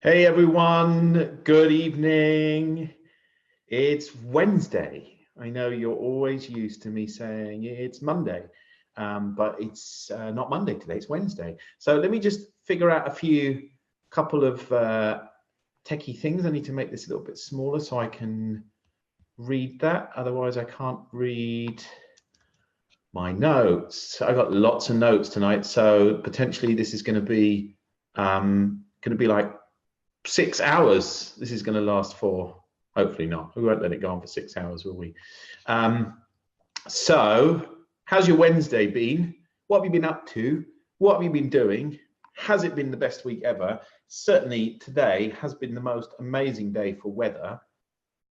Hey everyone, good evening. It's Wednesday. I know you're always used to me saying it's Monday, but it's not Monday today, it's Wednesday. So let me just figure out a couple of techie things. I need to make this a little bit smaller so I can read that. Otherwise I can't read my notes. I got lots of notes tonight, so potentially this is going to be like 6 hours. This is going to last for, hopefully not. We won't let it go on for 6 hours, will we? So how's your Wednesday been? What have you been up to? What have you been doing? Has it been the best week ever? Certainly today has been the most amazing day for weather.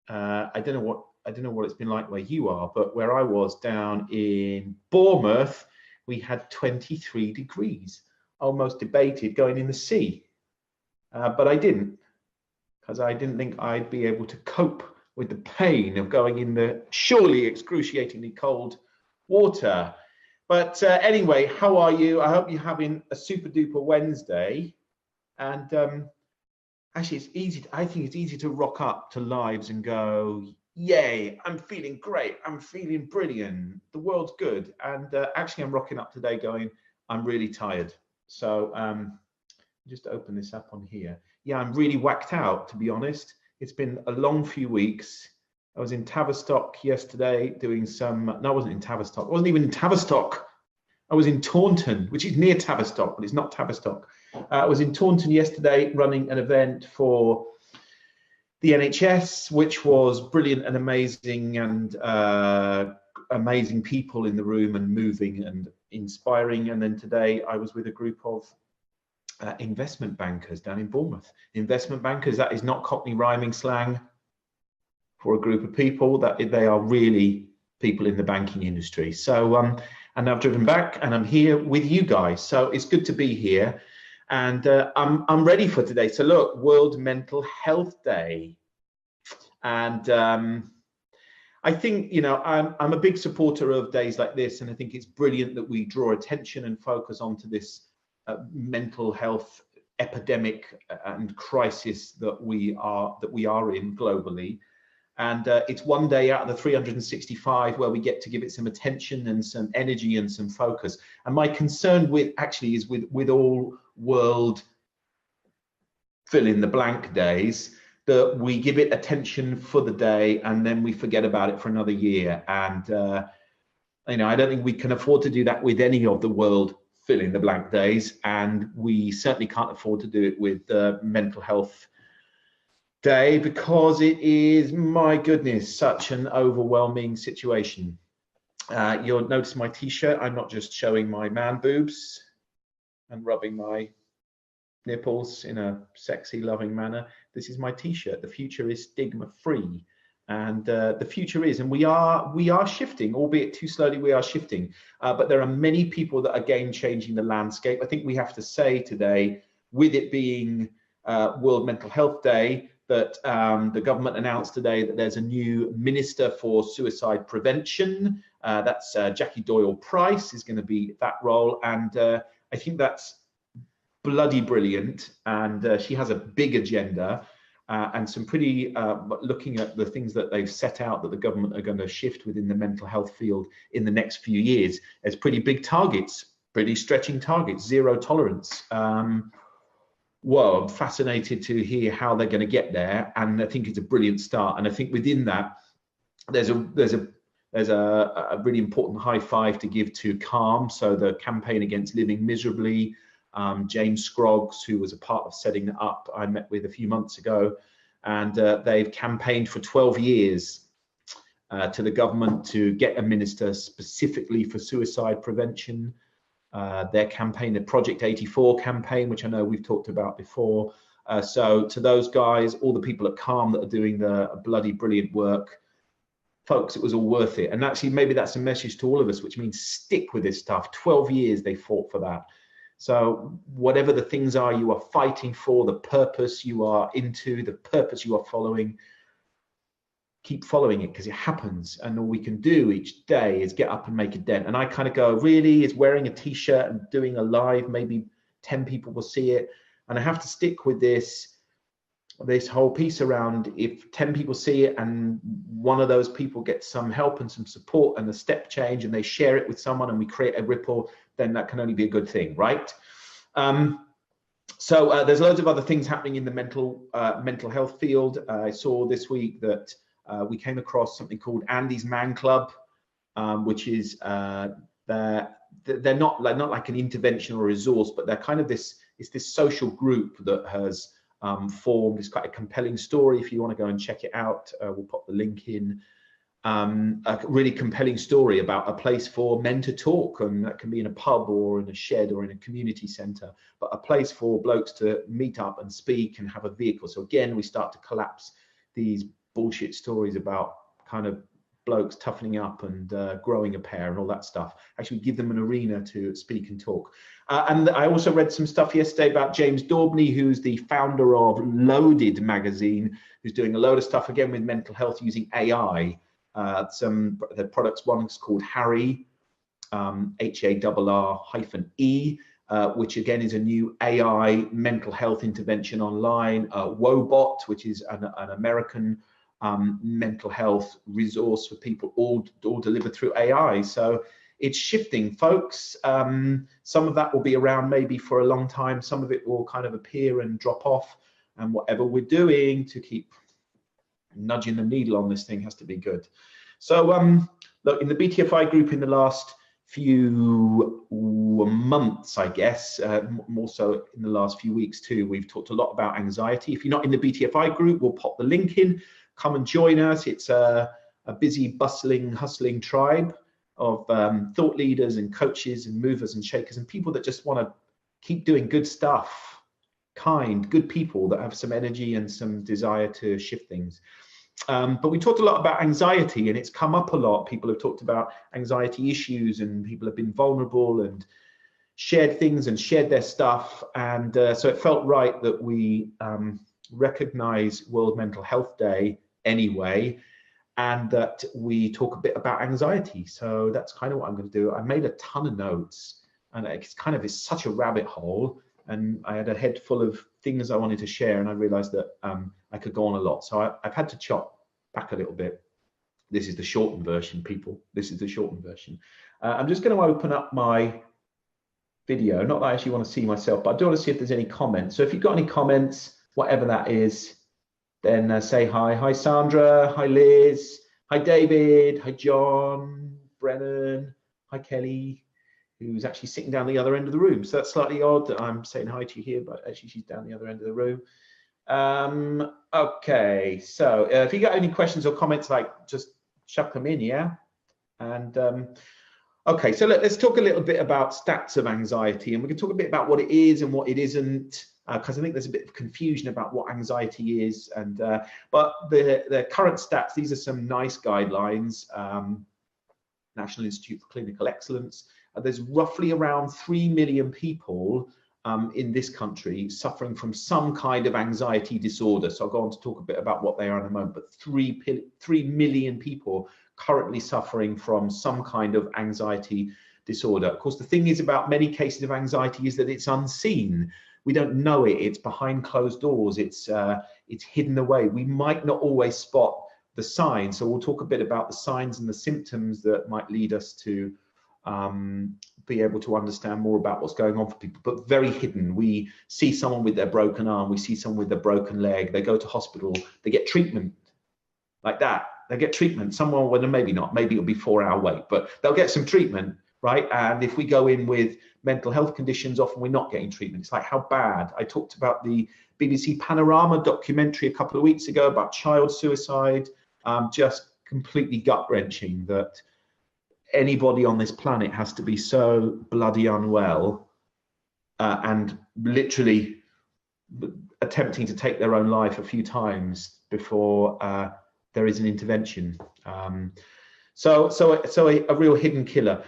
I don't know what it's been like where you are, but where I was down in Bournemouth, we had 23 degrees. Almost debated going in the sea. But I didn't, because I didn't think I'd be able to cope with the pain of going in the surely excruciatingly cold water. But anyway, how are you? I hope you're having a super duper Wednesday. And actually, it's easy. I think it's easy to rock up to lives and go, yay, I'm feeling great. I'm feeling brilliant. The world's good. And actually, I'm rocking up today going, I'm really tired. So just open this up on here. Yeah, I'm really whacked out, to be honest. It's been a long few weeks. I was in Tavistock yesterday doing no, I wasn't in Tavistock. I wasn't even in Tavistock. I was in Taunton, which is near Tavistock, but it's not Tavistock. I was in Taunton yesterday running an event for the NHS, which was brilliant and amazing, and amazing people in the room and moving and inspiring. And then today I was with a group of investment bankers down in Bournemouth. Investment bankers, that is not Cockney rhyming slang for a group of people, that they are really people in the banking industry. So and I've driven back and I'm here with you guys, so it's good to be here. And I'm ready for today. So look, World Mental Health Day. And I think, you know, I'm a big supporter of days like this, and I think it's brilliant that we draw attention and focus onto this mental health epidemic and crisis that we are in globally. And it's one day out of the 365 where we get to give it some attention and some energy and some focus. And my concern is with all world fill in the blank days, that we give it attention for the day and then we forget about it for another year. And you know, I don't think we can afford to do that with any of the world fill in the blank days, and we certainly can't afford to do it with Mental Health Day, because it is, my goodness, such an overwhelming situation. You'll notice my t-shirt. I'm not just showing my man boobs and rubbing my nipples in a sexy, loving manner. This is my t-shirt. The future is stigma free. And the future is, and we are shifting, albeit too slowly, we are shifting. But there are many people that are again changing the landscape. I think we have to say today, with it being World Mental Health Day, that the government announced today that there's a new Minister for Suicide Prevention. That's Jackie Doyle-Price is going to be that role. And I think that's bloody brilliant. And she has a big agenda. And some pretty, looking at the things that they've set out that the government are going to shift within the mental health field in the next few years, as pretty big targets, pretty stretching targets, zero tolerance. Well, I'm fascinated to hear how they're going to get there, and I think it's a brilliant start. And I think within that, there's a really important high five to give to CALM, so the campaign against living miserably. James Scroggs, who was a part of setting that up, I met with a few months ago, and they've campaigned for 12 years to the government to get a minister specifically for suicide prevention. Their campaign, the Project 84 campaign, which I know we've talked about before. So to those guys, all the people at CALM that are doing the bloody brilliant work, folks, it was all worth it. And actually, maybe that's a message to all of us, which means stick with this stuff. 12 years they fought for that. So whatever the things are you are fighting for, the purpose you are into, the purpose you are following, keep following it, because it happens. And all we can do each day is get up and make a dent. And I kind of go, really, is wearing a t-shirt and doing a live, maybe 10 people will see it. And I have to stick with this this whole piece around if 10 people see it and one of those people gets some help and some support and a step change and they share it with someone and we create a ripple, then that can only be a good thing, right? So there's loads of other things happening in the mental health field. I saw this week that we came across something called Andy's Man Club, which is they're not like an intervention or resource, but they're kind of this social group that has formed. It's quite a compelling story. If you want to go and check it out, we'll pop the link in. A really compelling story about a place for men to talk, and that can be in a pub or in a shed or in a community centre, but a place for blokes to meet up and speak and have a vehicle. So again, we start to collapse these bullshit stories about kind of blokes toughening up and growing a pair and all that stuff. Actually give them an arena to speak and talk. And I also read some stuff yesterday about James Daubney, who's the founder of Loaded magazine, who's doing a load of stuff again with mental health using AI. The products, one is called Harry, HARR-E, which again is a new AI mental health intervention online. Wobot, which is an American mental health resource for people, all delivered through AI. So it's shifting, folks. Some of that will be around maybe for a long time. Some of it will kind of appear and drop off. And whatever we're doing to keep nudging the needle on this thing has to be good. So look, in the BTFI group in the last few months, I guess, more so in the last few weeks too, we've talked a lot about anxiety. If you're not in the BTFI group, we'll pop the link in. Come and join us. It's a busy, bustling, hustling tribe of thought leaders and coaches and movers and shakers and people that just want to keep doing good stuff. Kind, good people that have some energy and some desire to shift things. But we talked a lot about anxiety, and it's come up a lot. People have talked about anxiety issues, and people have been vulnerable and shared things and shared their stuff. And so it felt right that we recognize World Mental Health Day anyway, and that we talk a bit about anxiety. So that's kind of what I'm going to do. I made a ton of notes, and it's such a rabbit hole. And I had a head full of things I wanted to share, and I realized that I could go on a lot. So I've had to chop back a little bit. This is the shortened version, people. This is the shortened version. I'm just going to open up my video. Not that I actually want to see myself, but I do want to see if there's any comments. So if you've got any comments, whatever that is, then say hi. Hi, Sandra. Hi, Liz. Hi, David. Hi, John. Brennan. Hi, Kelly, who's actually sitting down the other end of the room. So that's slightly odd that I'm saying hi to you here, but actually she's down the other end of the room. Okay, so if you got any questions or comments, like just chuck them in, yeah? And okay, so let's talk a little bit about stats of anxiety, and we can talk a bit about what it is and what it isn't, because I think there's a bit of confusion about what anxiety is. And but the current stats, these are some nice guidelines. National Institute for Clinical Excellence. There's roughly around 3 million people in this country suffering from some kind of anxiety disorder. So I'll go on to talk a bit about what they are in a moment, but 3 million people currently suffering from some kind of anxiety disorder. Of course, the thing is about many cases of anxiety is that it's unseen. We don't know it. It's behind closed doors. It's hidden away. We might not always spot the signs. So we'll talk a bit about the signs and the symptoms that might lead us to be able to understand more about what's going on for people, but very hidden. We see someone with their broken arm, we see someone with their broken leg, they go to hospital, they get treatment like that. They get treatment. Someone, well, maybe not, maybe it'll be 4-hour wait, but they'll get some treatment, right? And if we go in with mental health conditions, often we're not getting treatment. It's like, how bad? I talked about the BBC Panorama documentary a couple of weeks ago about child suicide, just completely gut-wrenching that anybody on this planet has to be so bloody unwell and literally attempting to take their own life a few times before there is an intervention. So a real hidden killer.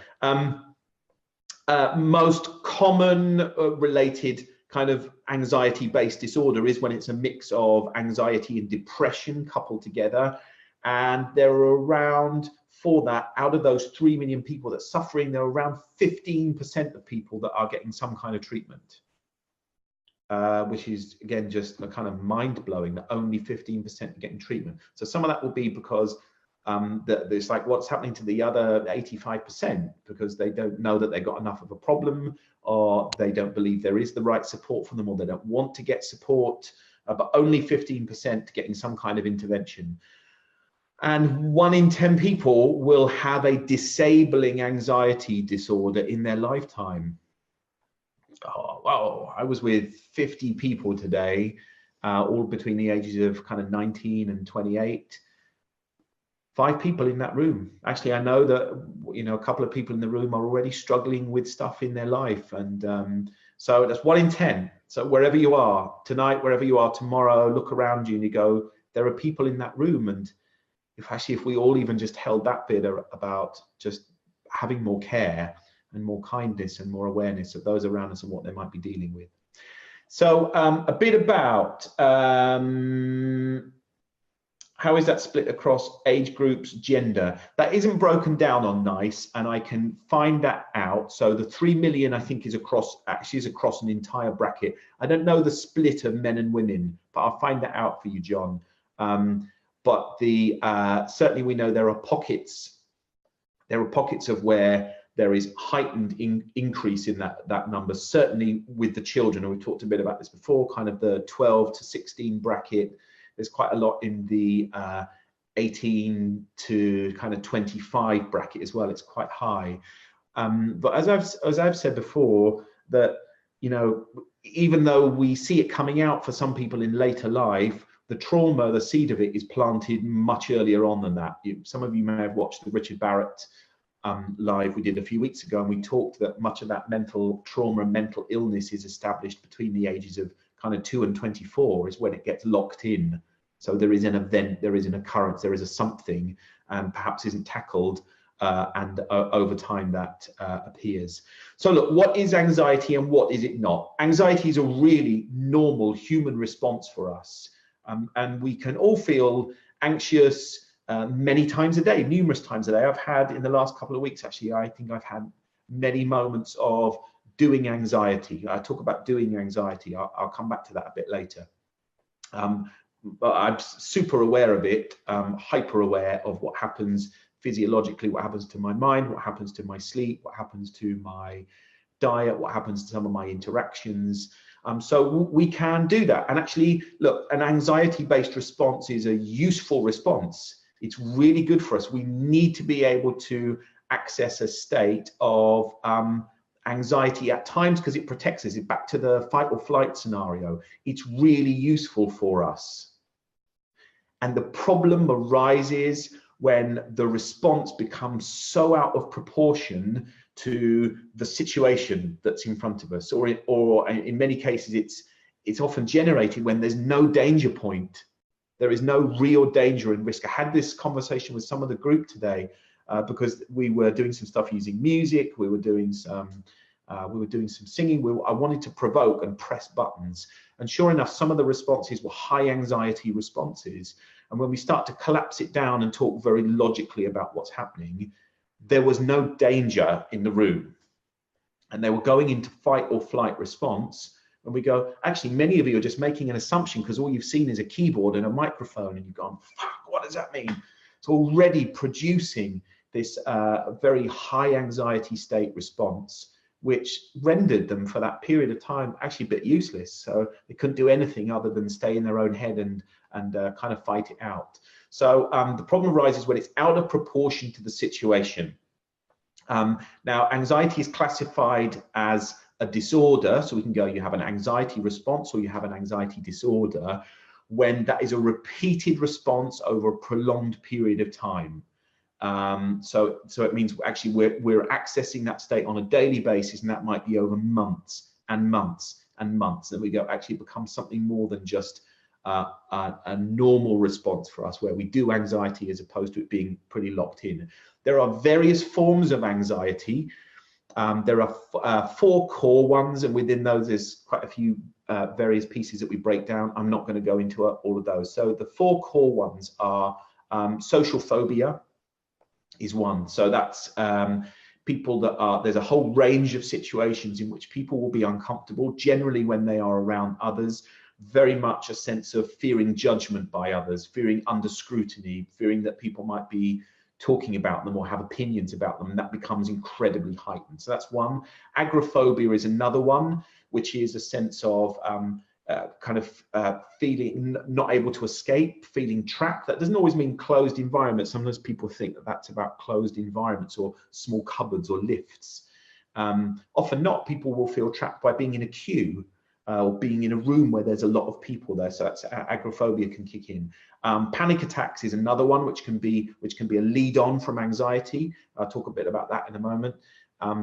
Most common related kind of anxiety-based disorder is when it's a mix of anxiety and depression coupled together. And there are around, for that, out of those 3 million people that are suffering, there are around 15% of people that are getting some kind of treatment. which is again just kind of mind-blowing that only 15% are getting treatment. So some of that will be because there's like what's happening to the other 85%, because they don't know that they've got enough of a problem, or they don't believe there is the right support for them, or they don't want to get support, but only 15% getting some kind of intervention. And 1 in 10 people will have a disabling anxiety disorder in their lifetime. Oh, wow. I was with 50 people today, all between the ages of kind of 19 and 28. 5 people in that room. Actually, I know that, you know, a couple of people in the room are already struggling with stuff in their life. And so that's 1 in 10. So wherever you are tonight, wherever you are tomorrow, look around you and you go, there are people in that room. And if we all even just held that bit about just having more care and more kindness and more awareness of those around us and what they might be dealing with. So a bit about how is that split across age groups, gender? That isn't broken down on NICE, and I can find that out. So the 3 million, I think, is across an entire bracket. I don't know the split of men and women, but I'll find that out for you, John. But certainly we know there are pockets. There are pockets of where there is heightened increase in that number, certainly with the children. And we talked a bit about this before, kind of the 12 to 16 bracket. There's quite a lot in the 18 to kind of 25 bracket as well. It's quite high. But as I've said before, that, you know, even though we see it coming out for some people in later life, the trauma, the seed of it is planted much earlier on than that. Some of you may have watched the Richard Barrett live we did a few weeks ago, and we talked that much of that mental trauma and mental illness is established between the ages of kind of 2 and 24 is when it gets locked in. So there is an event, there is an occurrence, there is a something, and perhaps isn't tackled, and over time that appears. So look, what is anxiety and what is it not? Anxiety is a really normal human response for us, and we can all feel anxious many times a day, numerous times a day. I've had in the last couple of weeks, actually, I think I've had many moments of doing anxiety. I talk about doing anxiety. I'll come back to that a bit later. But I'm super aware of it, hyper aware of what happens physiologically, what happens to my mind, what happens to my sleep, what happens to my diet, what happens to some of my interactions. So we can do that. And actually, look, an anxiety-based response is a useful response. It's really good for us. We need to be able to access a state of anxiety at times because it protects us. Back to the fight or flight scenario, it's really useful for us. And the problem arises when the response becomes so out of proportion to the situation that's in front of us, or in many cases, it's often generated when there's no danger point. There is no real danger and risk. I had this conversation with some of the group today because we were doing some stuff using music. We were doing some singing. I wanted to provoke and press buttons. And sure enough, some of the responses were high anxiety responses. And when we start to collapse it down and talk very logically about what's happening, there was no danger in the room. And they were going into fight or flight response. And we go, actually, many of you are just making an assumption because all you've seen is a keyboard and a microphone, and you've gone, fuck, what does that mean? It's already producing this very high anxiety state response, which rendered them for that period of time actually a bit useless. So they couldn't do anything other than stay in their own head and kind of fight it out. So the problem arises when it's out of proportion to the situation. Now, anxiety is classified as a disorder. So we can go, you have an anxiety response or you have an anxiety disorder when that is a repeated response over a prolonged period of time. So it means actually we're accessing that state on a daily basis, and that might be over months and months and months. And we go, actually becomes something more than just a normal response for us where we do anxiety as opposed to it being pretty locked in. There are various forms of anxiety. There are 4 core ones, and within those there's quite a few various pieces that we break down. I'm not going to go into all of those. So the 4 core ones are social phobia is one. So that's people that are, there's a whole range of situations in which people will be uncomfortable, generally when they are around others, very much a sense of fearing judgment by others, fearing under scrutiny, fearing that people might be talking about them or have opinions about them, and that becomes incredibly heightened. So that's one. Agoraphobia is another one, which is a sense of feeling not able to escape, feeling trapped. That doesn't always mean closed environments. Sometimes people think that that's about closed environments or small cupboards or lifts. Often not. People will feel trapped by being in a queue or being in a room where there's a lot of people there. So that's agoraphobia can kick in. Panic attacks is another one, which can be a lead on from anxiety. I'll talk a bit about that in a moment.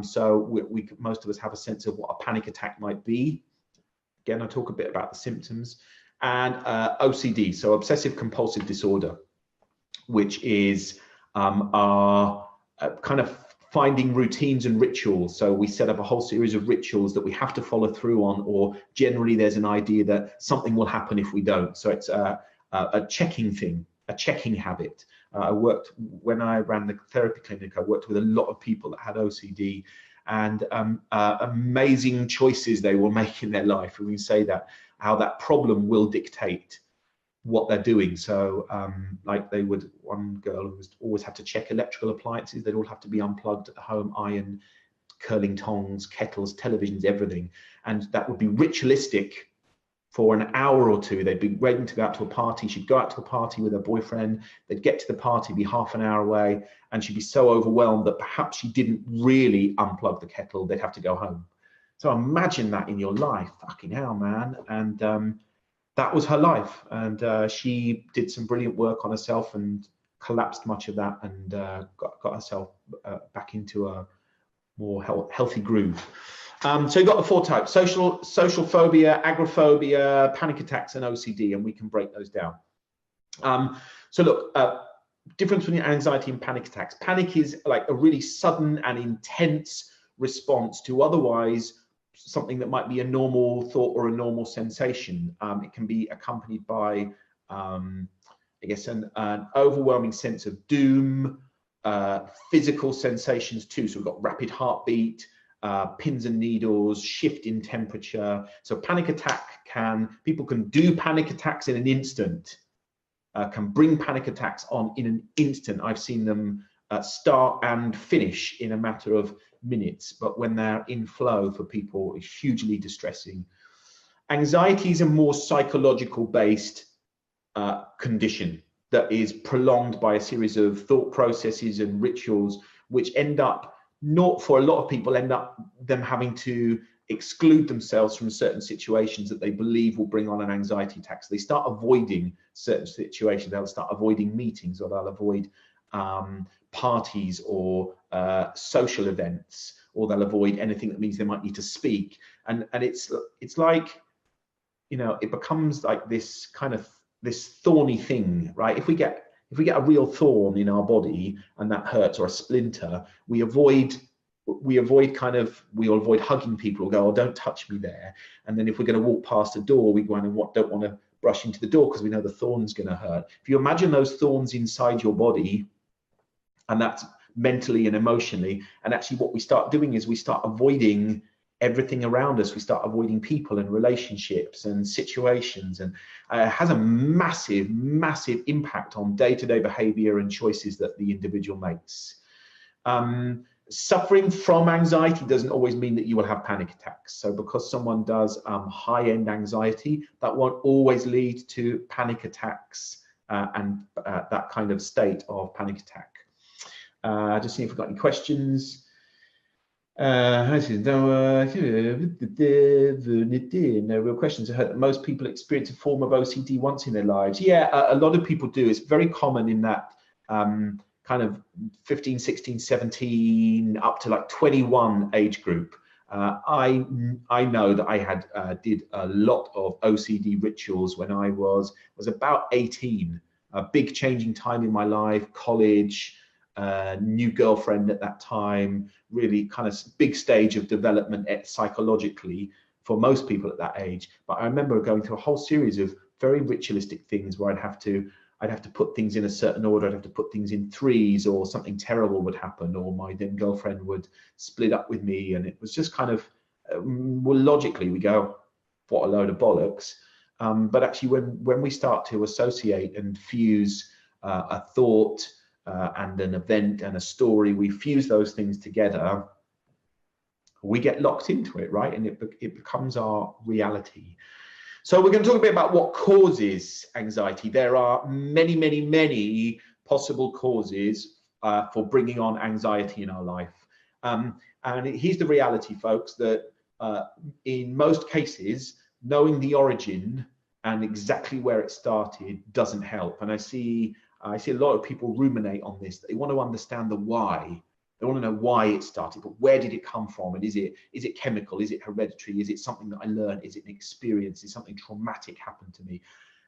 So most of us have a sense of what a panic attack might be. Again, I'll talk a bit about the symptoms. And OCD, so obsessive compulsive disorder, which is our kind of finding routines and rituals. So we set up a whole series of rituals that we have to follow through on, or generally there's an idea that something will happen if we don't. So it's a checking thing, a checking habit. When I ran the therapy clinic, I worked with a lot of people that had OCD, and amazing choices they will make in their life. And we say that, how that problem will dictate what they're doing. So like one girl who always had to check electrical appliances, they'd all have to be unplugged at home, iron, curling tongs, kettles, televisions, everything. And that would be ritualistic for an hour or two. They'd be waiting to go out to a party. She'd go out to a party with her boyfriend. They'd get to the party, be half an hour away, and she'd be so overwhelmed that perhaps she didn't really unplug the kettle. They'd have to go home. So imagine that in your life. Fucking hell, man. And that was her life. And she did some brilliant work on herself and collapsed much of that, and got herself back into a more healthy groove. So you've got the four types: social phobia, agoraphobia, panic attacks, and OCD, and we can break those down. So look, difference between anxiety and panic attacks. Panic is like a really sudden and intense response to otherwise something that might be a normal thought or a normal sensation. It can be accompanied by, I guess, an overwhelming sense of doom, physical sensations too. So we've got rapid heartbeat, pins and needles, shift in temperature. So panic attack people can do panic attacks in an instant, can bring panic attacks on in an instant. I've seen them start and finish in a matter of minutes, but when they're in flow for people, it's hugely distressing. Anxiety is a more psychological based condition that is prolonged by a series of thought processes and rituals, which for a lot of people, end up them having to exclude themselves from certain situations that they believe will bring on an anxiety attack. So they start avoiding certain situations. They'll start avoiding meetings, or they'll avoid parties or social events, or they'll avoid anything that means they might need to speak. And it's like, it becomes like this thorny thing, right? If we get a real thorn in our body and that hurts, or a splinter, we avoid hugging people, or go, oh, don't touch me there. And then if we're going to walk past a door, we don't want to brush into the door because we know the thorn's going to hurt. If you imagine those thorns inside your body, and that's mentally and emotionally, and actually what we start doing is we start avoiding everything around us. We start avoiding people and relationships and situations, and it has a massive impact on day-to-day behavior and choices that the individual makes. Suffering from anxiety doesn't always mean that you will have panic attacks. So because someone does high-end anxiety, that won't always lead to panic attacks and that kind of state of panic attack. Just see if we've got any questions. No real questions. I heard that most people experience a form of OCD once in their lives. Yeah, a lot of people do. It's very common in that kind of 15, 16, 17 up to like 21 age group. I know that I did a lot of OCD rituals when I was about 18. A big changing time in my life, college, new girlfriend at that time, really kind of big stage of development psychologically for most people at that age. But I remember going through a whole series of very ritualistic things where I'd have to I'd have to put things in a certain order. I'd have to put things in threes, or something terrible would happen, or my then girlfriend would split up with me. And it was just kind of, well, logically we go, what a load of bollocks. But actually when we start to associate and fuse a thought and an event and a story, we fuse those things together, we get locked into it, right? And it becomes our reality. So we're going to talk a bit about what causes anxiety. There are many, many, many possible causes for bringing on anxiety in our life. And here's the reality, folks, that in most cases, knowing the origin and exactly where it started doesn't help. And I see a lot of people ruminate on this. They want to understand the why. They want to know why it started, but where did it come from? And is it chemical? Is it hereditary? Is it something that I learned? Is it an experience? Is something traumatic happened to me?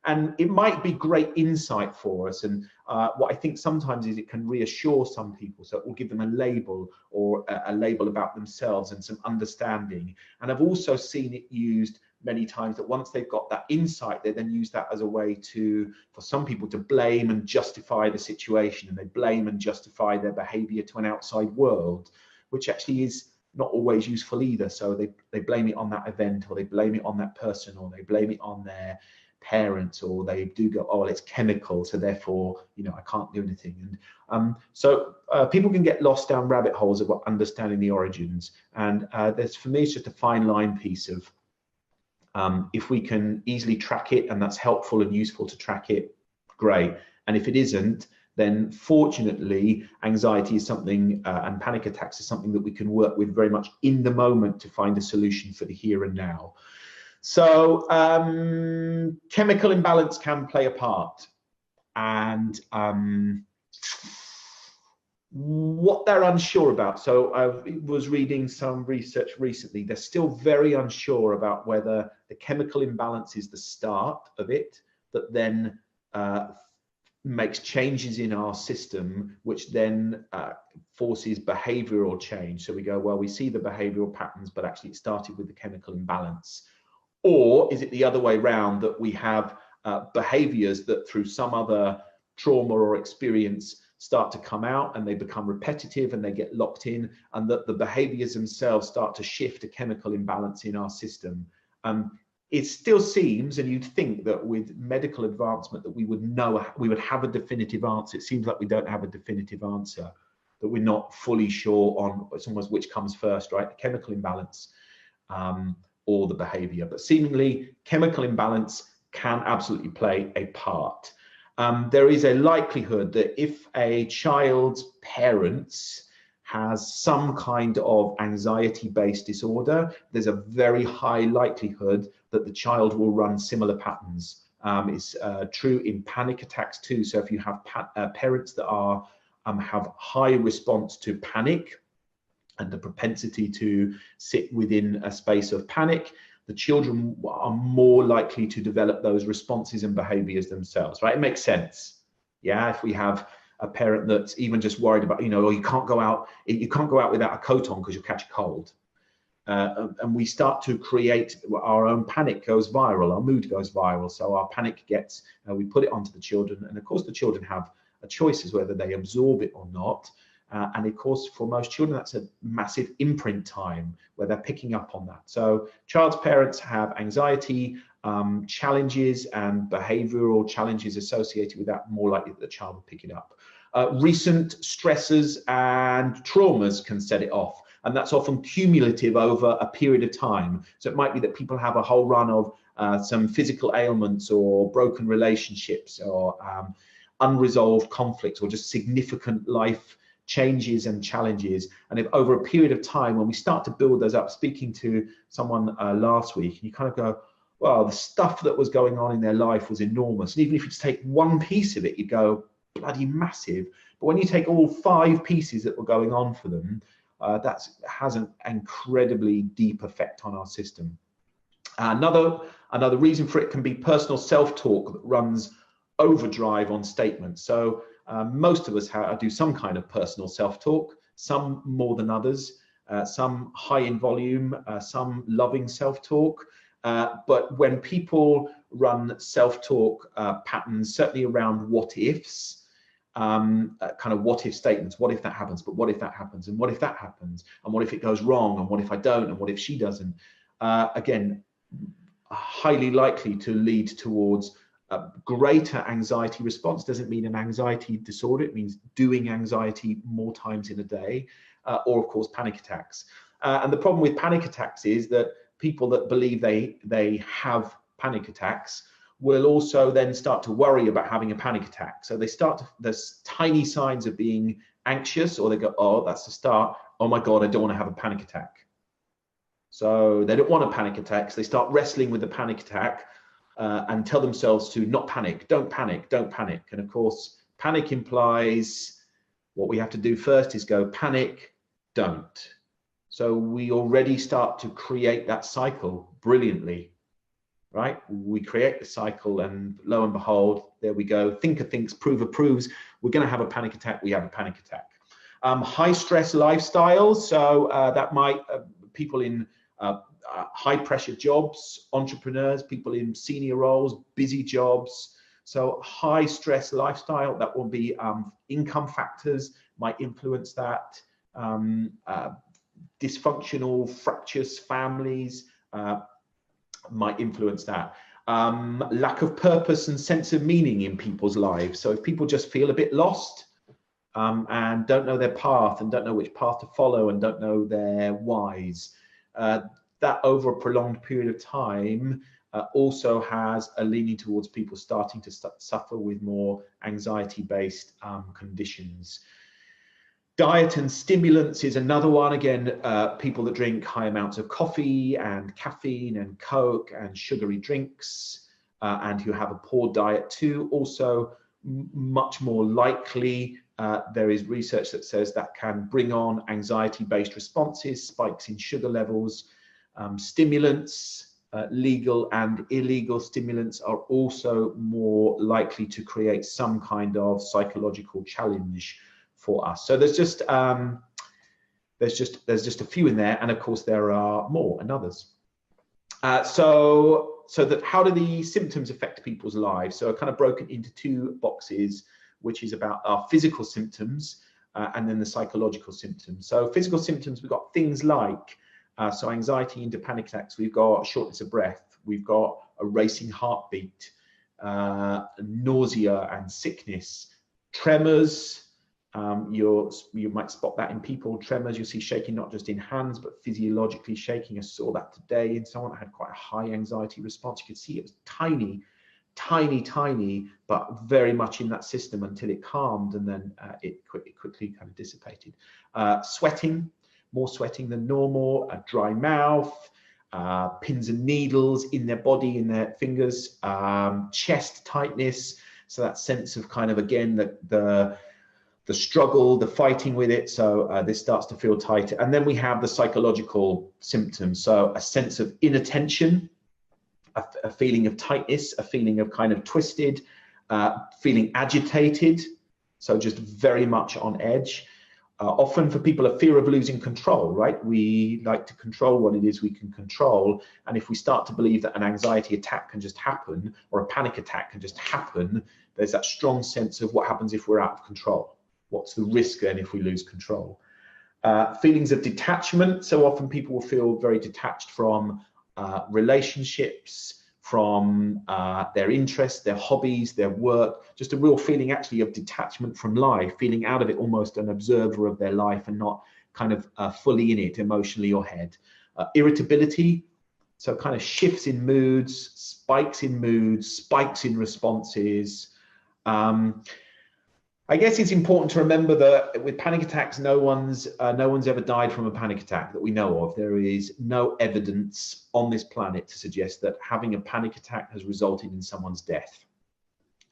And it might be great insight for us. And what I think sometimes is it can reassure some people. So it will give them a label, or a label about themselves and some understanding. And I've also seen it used many times that once they've got that insight, they then use that as a way for some people to blame and justify the situation, and they blame and justify their behavior to an outside world, which actually is not always useful either. So they blame it on that event, or they blame it on that person, or they blame it on their parents, or they do go, oh, well, it's chemical, so therefore, I can't do anything. And so people can get lost down rabbit holes of understanding the origins. And for me, it's just a fine line piece of, if we can easily track it, and that's helpful and useful to track it, great. And if it isn't, then fortunately, anxiety is something, and panic attacks is something that we can work with very much in the moment to find a solution for the here and now. So chemical imbalance can play a part. And what they're unsure about. So I was reading some research recently. They're still very unsure about whether the chemical imbalance is the start of it, that then makes changes in our system, which then forces behavioral change. So we go, well, we see the behavioral patterns, but actually it started with the chemical imbalance. Or is it the other way around, that we have behaviors that through some other trauma or experience start to come out, and they become repetitive and they get locked in, and that the behaviors themselves start to shift a chemical imbalance in our system? It still seems, and you'd think that with medical advancement that we would have a definitive answer. It seems like we don't have a definitive answer, that we're not fully sure on, it's almost which comes first, right? The chemical imbalance or the behavior. But seemingly chemical imbalance can absolutely play a part. There is a likelihood that if a child's parents has some kind of anxiety-based disorder, there's a very high likelihood that the child will run similar patterns. It's true in panic attacks too. So if you have parents that have high response to panic and the propensity to sit within a space of panic, the children are more likely to develop those responses and behaviors themselves, right? It makes sense. Yeah, if we have a parent that's even just worried about, oh, you can't go out without a coat on because you'll catch a cold. And we start to create, our own panic goes viral, our mood goes viral. So our panic gets, we put it onto the children. And of course, the children have a choice as whether they absorb it or not. And of course, for most children, that's a massive imprint time where they're picking up on that. So child's parents have anxiety challenges and behavioral challenges associated with that, more likely that the child will pick it up. Recent stressors and traumas can set it off. And that's often cumulative over a period of time. So it might be that people have a whole run of some physical ailments or broken relationships or unresolved conflicts or just significant life changes and challenges. And if over a period of time, when we start to build those up, speaking to someone last week, you kind of go, well, the stuff that was going on in their life was enormous. And even if you just take one piece of it, you go, bloody massive. But when you take all 5 pieces that were going on for them, that has an incredibly deep effect on our system. Another reason for it can be personal self-talk that runs overdrive on statements. So most of us do some kind of personal self-talk, some more than others, some high in volume, some loving self-talk. But when people run self-talk patterns, certainly around what ifs, kind of what if statements, what if that happens, but what if that happens, and what if that happens, and what if it goes wrong, and what if I don't, and what if she doesn't, again, highly likely to lead towards a greater anxiety response. Doesn't mean an anxiety disorder, it means doing anxiety more times in a day, or of course panic attacks. And the problem with panic attacks is that people that believe they have panic attacks will also then start to worry about having a panic attack. So they start to, there's tiny signs of being anxious, or they go, oh, that's the start. Oh my God, I don't want to have a panic attack. So they don't want a panic attack. So they start wrestling with the panic attack and tell themselves to not panic, don't panic, don't panic. And of course, panic implies what we have to do first is go panic, don't. So we already start to create that cycle brilliantly, right? We create the cycle, and lo and behold, there we go. Thinker thinks, prover proves. We're going to have a panic attack. We have a panic attack. High stress lifestyle. So that might people in high pressure jobs, entrepreneurs, people in senior roles, busy jobs. So high stress lifestyle, that will be income factors might influence that. Dysfunctional, fractious families might influence that. Lack of purpose and sense of meaning in people's lives. So if people just feel a bit lost and don't know their path and don't know which path to follow and don't know their whys, that over a prolonged period of time also has a leaning towards people starting to suffer with more anxiety-based conditions. Diet and stimulants is another one. Again, people that drink high amounts of coffee and caffeine and Coke and sugary drinks and who have a poor diet too, also much more likely. There is research that says that can bring on anxiety-based responses, spikes in sugar levels. Stimulants, legal and illegal stimulants, are also more likely to create some kind of psychological challenge for us. So there's just a few in there, and of course there are more and others. So that how do the symptoms affect people's lives? So I've kind of broken into two boxes, which is about our physical symptoms and then the psychological symptoms. So physical symptoms, we've got things like so anxiety into panic attacks, we've got shortness of breath, we've got a racing heartbeat, nausea and sickness, tremors. You might spot that in people. Tremors, you'll see shaking not just in hands, but physiologically shaking. I saw that today in someone that had quite a high anxiety response. You could see it was tiny, but very much in that system until it calmed, and then it quickly kind of dissipated. Sweating, more sweating than normal, a dry mouth, pins and needles in their body, in their fingers, chest tightness. So that sense of kind of, again, the struggle, the fighting with it. So this starts to feel tight. And then we have the psychological symptoms. So a sense of inattention, a feeling of tightness, a feeling of kind of twisted, feeling agitated. So just very much on edge. Often for people, a fear of losing control, right? We like to control what it is we can control. And if we start to believe that an anxiety attack can just happen, or a panic attack can just happen, there's that strong sense of what happens if we're out of control. What's the risk then if we lose control? Feelings of detachment. So often people will feel very detached from relationships, from their interests, their hobbies, their work, just a real feeling actually of detachment from life, feeling out of it, almost an observer of their life and not kind of fully in it emotionally or head. Irritability, so kind of shifts in moods, spikes in responses. I guess it's important to remember that with panic attacks, no one's ever died from a panic attack that we know of. There is no evidence on this planet to suggest that having a panic attack has resulted in someone's death.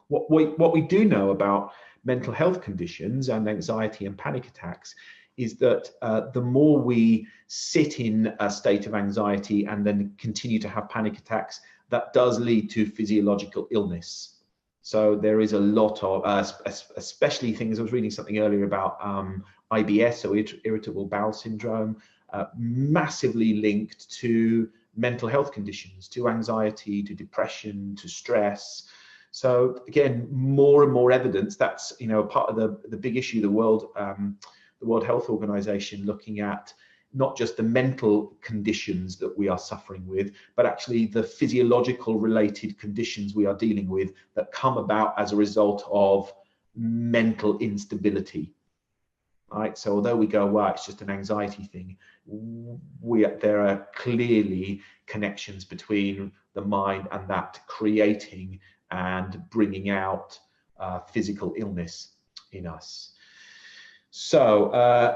What we do know about mental health conditions and anxiety and panic attacks is that the more we sit in a state of anxiety and then continue to have panic attacks, that does lead to physiological illness. So there is a lot of, especially things, I was reading something earlier about IBS, so irritable bowel syndrome, massively linked to mental health conditions, to anxiety, to depression, to stress. So again, more and more evidence. That's, you know, part of the big issue, the World Health Organization looking at not just the mental conditions that we are suffering with, but actually the physiological related conditions we are dealing with that come about as a result of mental instability. Right. So although we go, well, it's just an anxiety thing, there are clearly connections between the mind and that creating and bringing out physical illness in us. So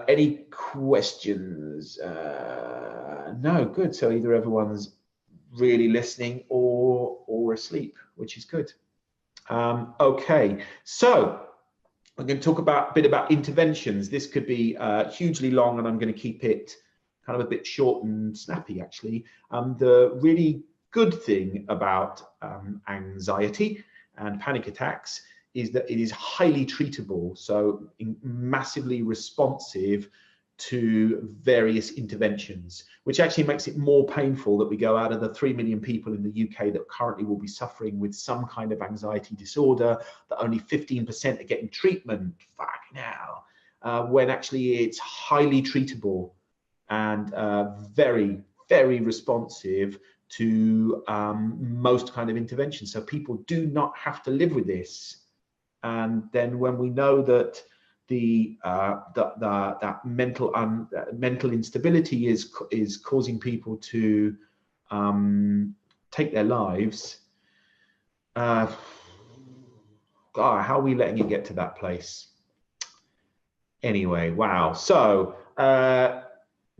any questions? No, good. So either everyone's really listening or asleep, which is good. Okay, so I'm going to talk a bit about interventions. This could be hugely long, and I'm going to keep it kind of a bit short and snappy, actually. The really good thing about anxiety and panic attacks is that it is highly treatable, so massively responsive to various interventions, which actually makes it more painful that we go, out of the 3 million people in the UK that currently will be suffering with some kind of anxiety disorder, that only 15% are getting treatment. Fuck now, when actually it's highly treatable and very, very responsive to most kind of interventions. So people do not have to live with this. And then when we know that that mental instability is causing people to take their lives, God, how are we letting it get to that place? Anyway, wow. So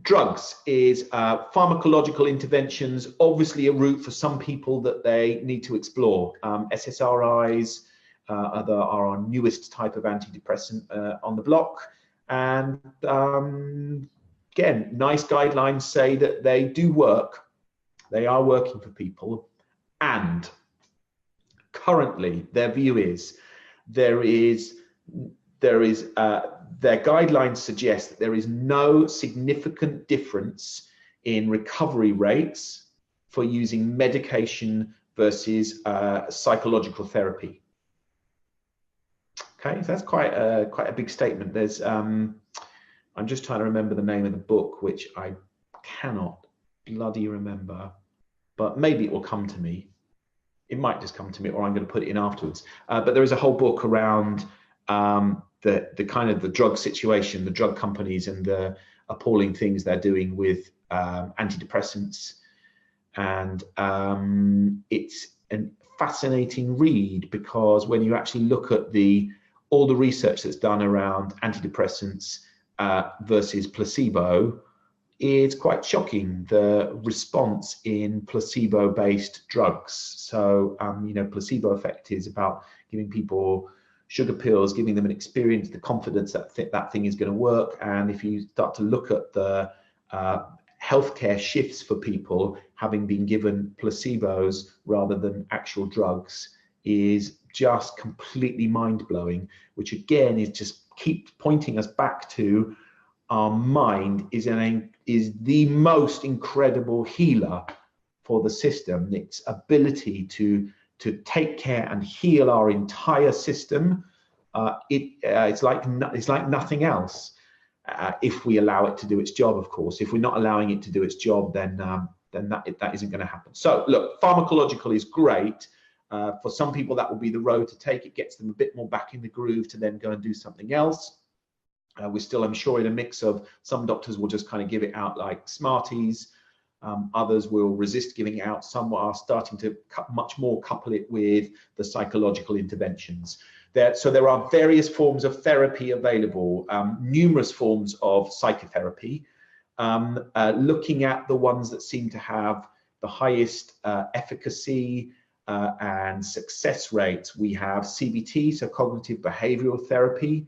drugs is pharmacological interventions, obviously a route for some people that they need to explore. SSRIs are our newest type of antidepressant on the block. And again, nice guidelines say that they do work. They are working for people. And currently, their view is their guidelines suggest that there is no significant difference in recovery rates for using medication versus psychological therapy. Okay, so that's quite a big statement. There's I'm just trying to remember the name of the book, which I cannot bloody remember, but maybe it will come to me. It might just come to me, or I'm going to put it in afterwards. But there is a whole book around the kind of the drug situation, the drug companies, and the appalling things they're doing with antidepressants. And it's a fascinating read, because when you actually look at all the research that's done around antidepressants versus placebo, it's quite shocking, the response in placebo-based drugs. So, you know, placebo effect is about giving people sugar pills, giving them an experience, the confidence that that thing is going to work. And if you start to look at the healthcare shifts for people having been given placebos rather than actual drugs, is just completely mind-blowing, which again is just keep pointing us back to our mind is the most incredible healer for the system. Its ability to take care and heal our entire system, it's like nothing else, if we allow it to do its job. Of course, if we're not allowing it to do its job, then that isn't going to happen. So look, pharmacological is great. For some people, that will be the road to take. It gets them a bit more back in the groove to then go and do something else. We're still, I'm sure, in a mix of some doctors will just kind of give it out like Smarties. Others will resist giving it out. Some are starting to much more couple it with the psychological interventions. So there are various forms of therapy available, numerous forms of psychotherapy. Looking at the ones that seem to have the highest efficacy and success rates, we have CBT, so cognitive behavioral therapy.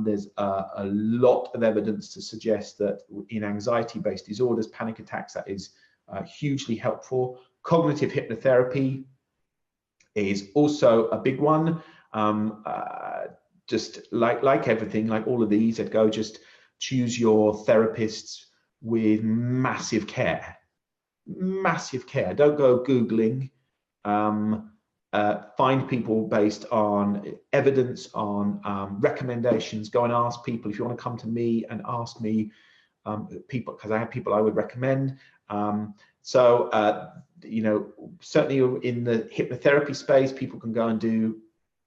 There's a lot of evidence to suggest that in anxiety-based disorders, panic attacks, that is hugely helpful. Cognitive hypnotherapy is also a big one. Just like everything, like all of these, I'd go just choose your therapists with massive care. massive care. Don't go Googling. Find people based on evidence, on recommendations. Go and ask people. If you want to come to me and ask me, people, because I have people I would recommend. You know, certainly in the hypnotherapy space, people can go and do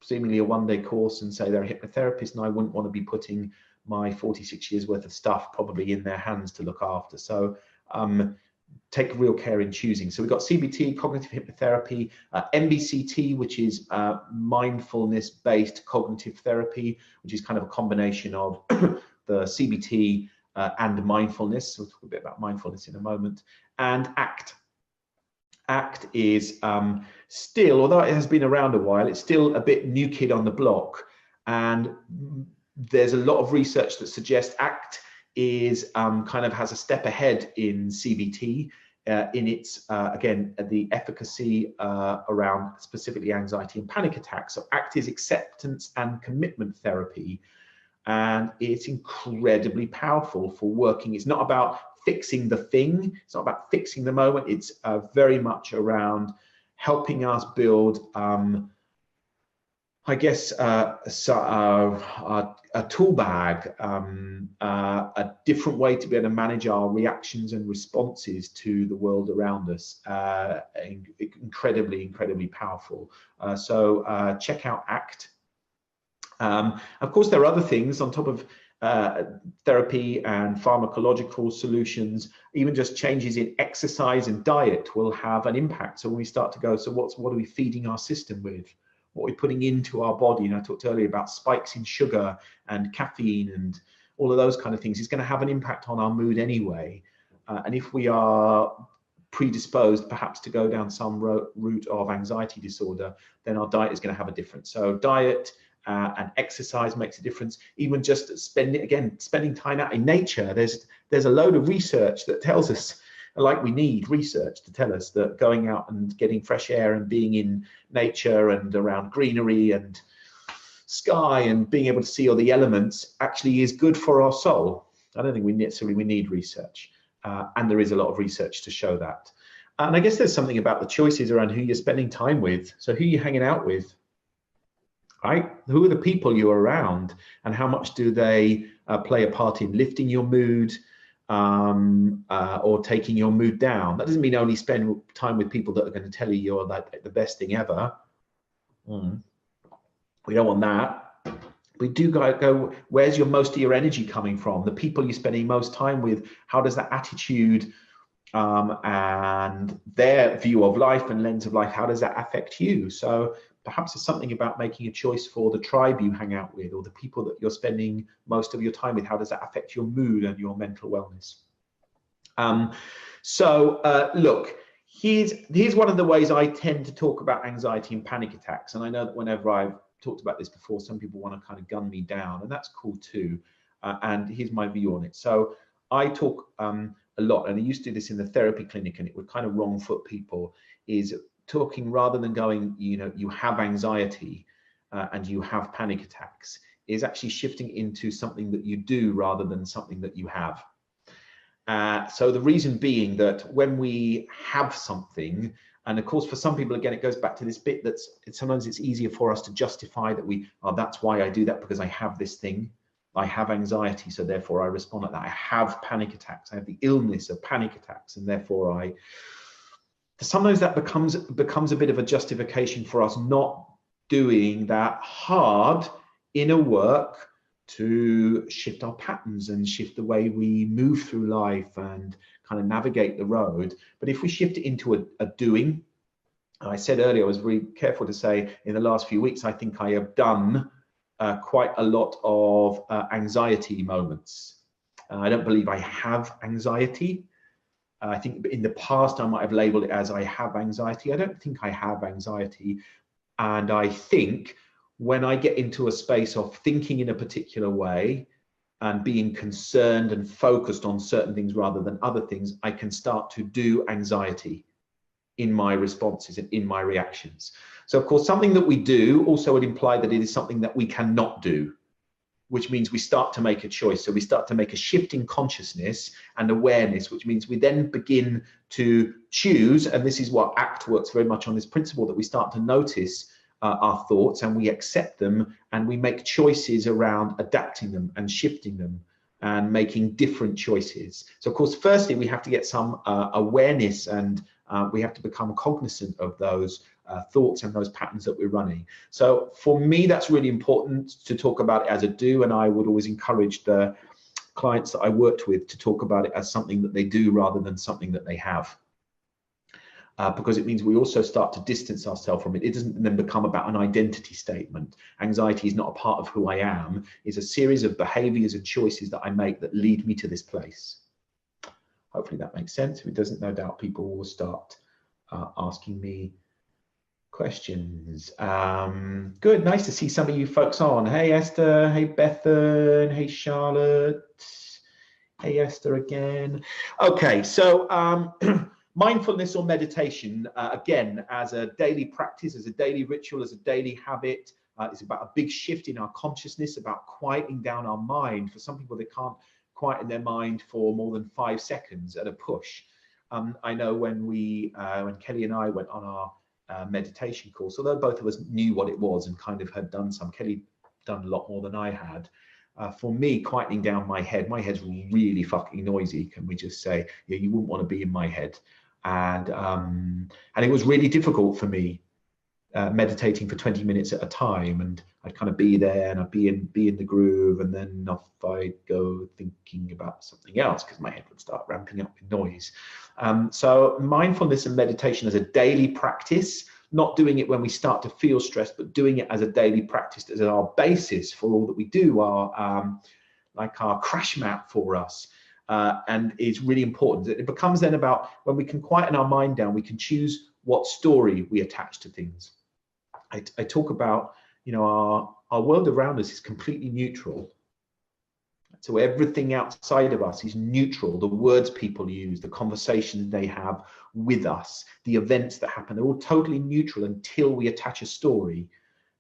seemingly a one-day course and say they're a hypnotherapist, and I wouldn't want to be putting my 46 years worth of stuff probably in their hands to look after. So take real care in choosing. So we've got CBT, cognitive hypnotherapy, MBCT, which is mindfulness-based cognitive therapy, which is kind of a combination of the CBT and mindfulness. We'll talk a bit about mindfulness in a moment. And ACT. ACT is still, although it has been around a while, it's still a bit new kid on the block. And there's a lot of research that suggests ACT is kind of has a step ahead in CBT in its, again, the efficacy around specifically anxiety and panic attacks. So ACT is acceptance and commitment therapy. And it's incredibly powerful for working. It's not about fixing the thing. It's not about fixing the moment. It's very much around helping us build, I guess, a tool bag, a different way to be able to manage our reactions and responses to the world around us. Incredibly, incredibly powerful. So check out ACT. Of course, there are other things on top of therapy and pharmacological solutions. Even just changes in exercise and diet will have an impact. So when we start to go, so what are we feeding our system with? What we're putting into our body? And I talked earlier about spikes in sugar and caffeine and all of those kind of things. It's going to have an impact on our mood anyway. And if we are predisposed perhaps to go down some route of anxiety disorder, then our diet is going to have a difference. So diet and exercise makes a difference. Even just spending time out in nature. There's a load of research that tells us, like we need research to tell us that going out and getting fresh air and being in nature and around greenery and sky and being able to see all the elements actually is good for our soul. I don't think we need research, and there is a lot of research to show that. And I guess there's something about the choices around who you're spending time with. So who you're hanging out with, right? Who are the people you're around, and how much do they play a part in lifting your mood or taking your mood down? That doesn't mean only spend time with people that are going to tell you you're like the best thing ever. We don't want that. We do go, where's most of your energy coming from? The people you're spending most time with, how does that attitude and their view of life and lens of life, how does that affect you? So perhaps it's something about making a choice for the tribe you hang out with or the people that you're spending most of your time with. How does that affect your mood and your mental wellness? Look, here's one of the ways I tend to talk about anxiety and panic attacks. And I know that whenever I've talked about this before, some people want to kind of gun me down, and that's cool too. And here's my view on it. So I talk a lot, and I used to do this in the therapy clinic, and it would kind of wrong foot people, is talking rather than going, you have anxiety and you have panic attacks, is actually shifting into something that you do rather than something that you have. So the reason being that when we have something, and of course for some people, again, it goes back to this bit sometimes it's easier for us to justify that that's why I do that, because I have this thing. I have anxiety, so therefore I respond like that. I have panic attacks. I have the illness of panic attacks, and therefore sometimes that becomes a bit of a justification for us not doing that hard inner work to shift our patterns and shift the way we move through life and kind of navigate the road. But if we shift it into a doing, I said earlier, I was really careful to say in the last few weeks, I think I have done quite a lot of anxiety moments. I don't believe I have anxiety. I think in the past, I might have labeled it as I have anxiety. I don't think I have anxiety. And I think when I get into a space of thinking in a particular way and being concerned and focused on certain things rather than other things, I can start to do anxiety in my responses and in my reactions. So of course, something that we do also would imply that it is something that we cannot do. which means we start to make a choice. So we start to make a shift in consciousness and awareness, which means we then begin to choose, and this is what ACT works very much on, this principle that we start to notice our thoughts and we accept them, and we make choices around adapting them and shifting them and making different choices. So of course, firstly, we have to get some awareness, and we have to become cognizant of those thoughts and those patterns that we're running. So for me, that's really important to talk about it as a do, and I would always encourage the clients that I worked with to talk about it as something that they do rather than something that they have. Because it means we also start to distance ourselves from it. It doesn't then become about an identity statement. Anxiety is not a part of who I am. It's a series of behaviors and choices that I make that lead me to this place. Hopefully that makes sense. If it doesn't, no doubt people will start asking me questions. Good, nice to see some of you folks on. Hey Esther, hey Bethan, hey Charlotte, hey Esther again. Okay, so mindfulness or meditation, again, as a daily practice, as a daily ritual, as a daily habit, it's about a big shift in our consciousness, about quieting down our mind. For some people, they can't quieten their mind for more than 5 seconds at a push. I know when Kelly and I went on our meditation course, although both of us knew what it was and kind of had done some, Kelly done a lot more than I had. For me, quietening down my head's really fucking noisy. Can we just say, yeah, you wouldn't want to be in my head. And it was really difficult for me meditating for 20 minutes at a time, and I'd kind of be there and I'd be in the groove, and then off I'd go thinking about something else because my head would start ramping up with noise. So mindfulness and meditation as a daily practice, not doing it when we start to feel stressed, but doing it as a daily practice as our basis for all that we do, like our crash map for us. And it's really important. It becomes then about when we can quieten our mind down, we can choose what story we attach to things. I talk about, you know, our world around us is completely neutral. So everything outside of us is neutral. The words people use, the conversations they have with us, the events that happen, they're all totally neutral until we attach a story.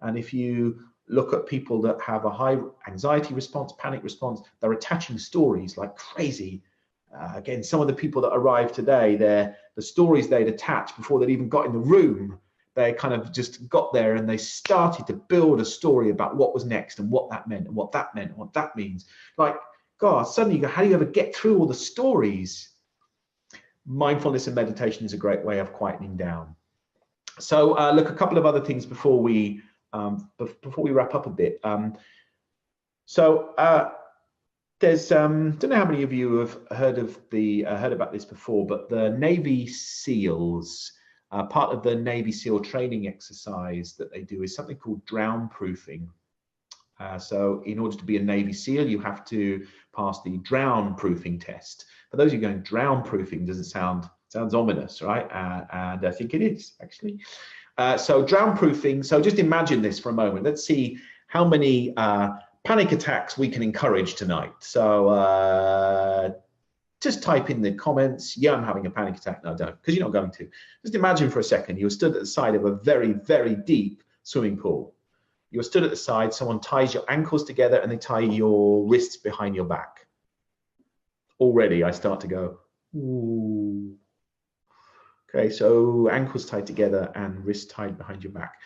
And if you look at people that have a high anxiety response, panic response, they're attaching stories like crazy. Again, some of the people that arrived today, the stories they'd attached before they'd even got in the room, they kind of just got there and they started to build a story about what was next and what that meant and what that meant and what that means. Like, God, suddenly you go, how do you ever get through all the stories? Mindfulness and meditation is a great way of quietening down. So look, a couple of other things before we wrap up a bit. There's don't know how many of you have heard about this before, but the Navy SEALs, part of the Navy SEAL training exercise that they do is something called drown proofing. So in order to be a Navy SEAL, you have to pass the drown proofing test. For those of you going, drown proofing doesn't sounds ominous, right? And I think it is actually. So drown proofing. So just imagine this for a moment. Let's see how many panic attacks we can encourage tonight. So just type in the comments, yeah, I'm having a panic attack. No, don't, because you're not going to. Just imagine for a second, you're stood at the side of a very, very deep swimming pool. You're stood at the side, someone ties your ankles together and they tie your wrists behind your back. Already I start to go, ooh. Okay, so ankles tied together and wrists tied behind your back.